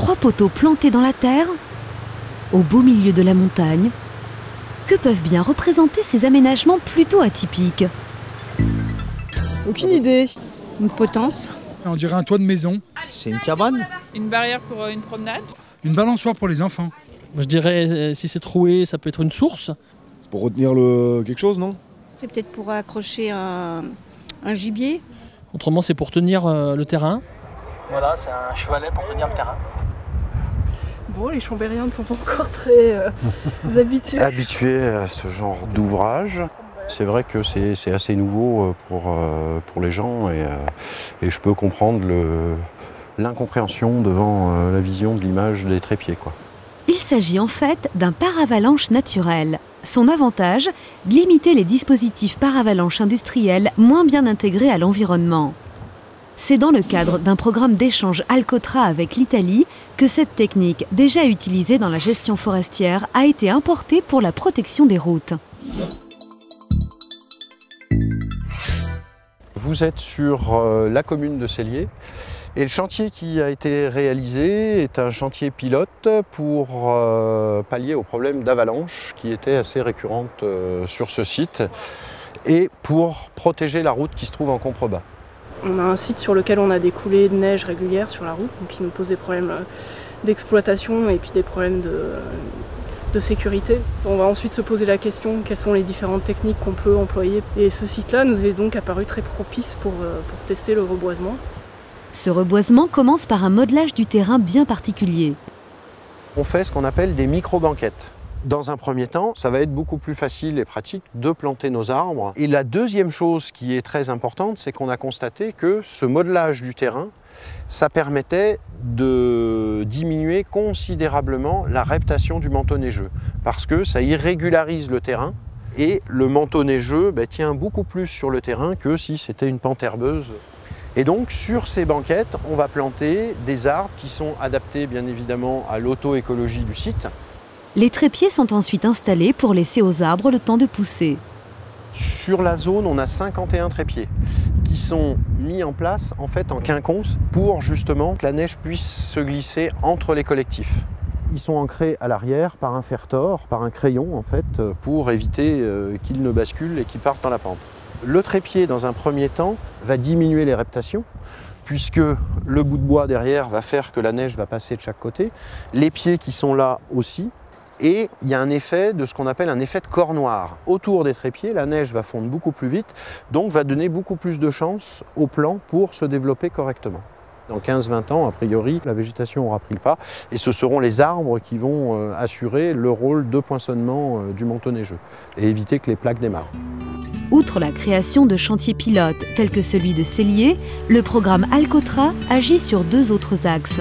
3 poteaux plantés dans la terre, au beau milieu de la montagne. Que peuvent bien représenter ces aménagements plutôt atypiques? Aucune idée. Une potence. On dirait un toit de maison. C'est une cabane. Une barrière pour une promenade. Une balançoire pour les enfants. Je dirais, si c'est troué, ça peut être une source. C'est pour retenir quelque chose, non? C'est peut-être pour accrocher un gibier. Autrement, c'est pour tenir le terrain. Voilà, c'est un chevalet pour tenir le terrain. Bon, les Chambériens ne sont pas encore très habitués à ce genre d'ouvrage. C'est vrai que c'est assez nouveau pour les gens et je peux comprendre l'incompréhension devant la vision de l'image des trépieds, quoi. Il s'agit en fait d'un paravalanche naturel. Son avantage, limiter les dispositifs paravalanche industriels moins bien intégrés à l'environnement. C'est dans le cadre d'un programme d'échange Alcotra avec l'Italie que cette technique, déjà utilisée dans la gestion forestière, a été importée pour la protection des routes. Vous êtes sur la commune de Cellier et le chantier qui a été réalisé est un chantier pilote pour pallier au problème d'avalanche qui était assez récurrente sur ce site et pour protéger la route qui se trouve en contrebas. On a un site sur lequel on a des coulées de neige régulières sur la route, donc qui nous pose des problèmes d'exploitation et puis des problèmes de sécurité. On va ensuite se poser la question quelles sont les différentes techniques qu'on peut employer. Et ce site-là nous est donc apparu très propice pour tester le reboisement. Ce reboisement commence par un modelage du terrain bien particulier. On fait ce qu'on appelle des micro-banquettes. Dans un premier temps, ça va être beaucoup plus facile et pratique de planter nos arbres. Et la deuxième chose qui est très importante, c'est qu'on a constaté que ce modelage du terrain, ça permettait de diminuer considérablement la reptation du manteau neigeux. Parce que ça irrégularise le terrain et le manteau neigeux tient beaucoup plus sur le terrain que si c'était une pente herbeuse. Et donc sur ces banquettes, on va planter des arbres qui sont adaptés bien évidemment à l'auto-écologie du site. Les trépieds sont ensuite installés pour laisser aux arbres le temps de pousser. Sur la zone, on a 51 trépieds qui sont mis en place en fait en quinconce pour justement que la neige puisse se glisser entre les collectifs. Ils sont ancrés à l'arrière par un fer-tor, par un crayon en fait, pour éviter qu'ils ne basculent et qu'ils partent dans la pente. Le trépied, dans un premier temps, va diminuer les reptations, puisque le bout de bois derrière va faire que la neige va passer de chaque côté, les pieds qui sont là aussi. Et il y a un effet de ce qu'on appelle un effet de corps noir. Autour des trépieds, la neige va fondre beaucoup plus vite, donc va donner beaucoup plus de chances au plant pour se développer correctement. Dans 15-20 ans, a priori, la végétation aura pris le pas et ce seront les arbres qui vont assurer le rôle de poinçonnement du manteau neigeux et éviter que les plaques démarrent. Outre la création de chantiers pilotes tels que celui de Cellier, le programme Alcotra agit sur 2 autres axes.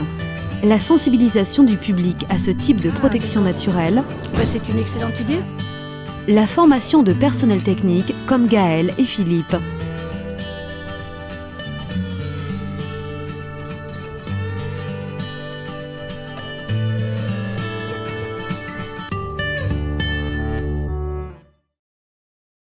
La sensibilisation du public à ce type de protection naturelle. C'est une excellente idée. La formation de personnel technique comme Gaël et Philippe.